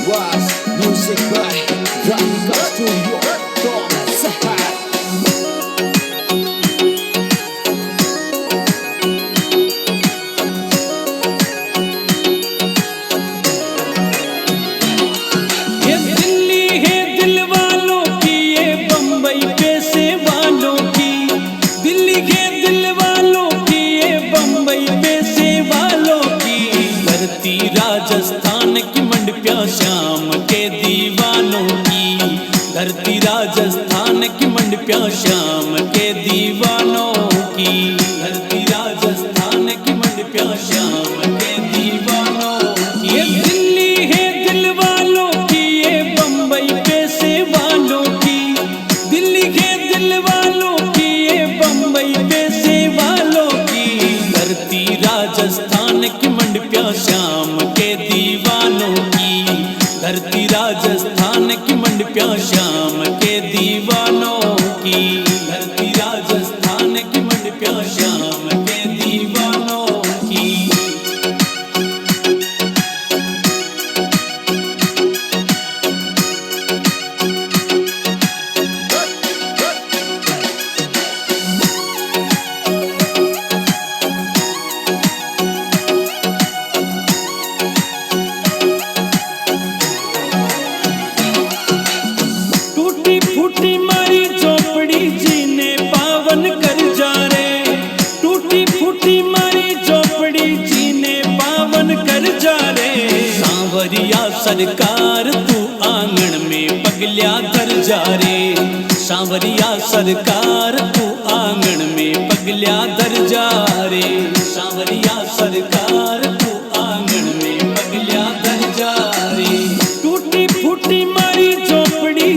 was music by Radical Studio. Thomas ये दिल्ली है दिल वालों की, ये बम्बई पैसे वालों की। दिल्ली के दिल वालों की, ये बम्बई पैसे वालों की। धरती राजस्थान की मंडपिया श्याम के दीवानों की। धरती राजस्थान की मंडपिया श्याम के दीवानों की। धरती राजस्थान की मंडपिया श्याम के दीवानों की। ये दिल्ली है दिल वालों की, ये बम्बई पैसे वालों की। दिल्ली के दिल वालों की, ये बम्बई पैसे वालों की। धरती राजस्थान की मंडपिया श्याम के दीवानों की। धरती राजस्थान की मंडपिया श्याम के दीवानों की। धरती राजस्थान की मंडपिया श्याम के दीवानों की। टूटी फूटी मारी झोपड़ी जीने पावन कर जा रे। टूटी फूटी मारी झोपड़ी जीने पावन कर जा रे। सांवरिया सरकार तू आंगन में पगलिया धर जा रे। सांवरिया सरकार तू आंगन में पगलिया धर जा रे। सांवरिया सरकार तू आंगन में पगलिया धर जा रे। टूटी फूटी मारी झोपड़ी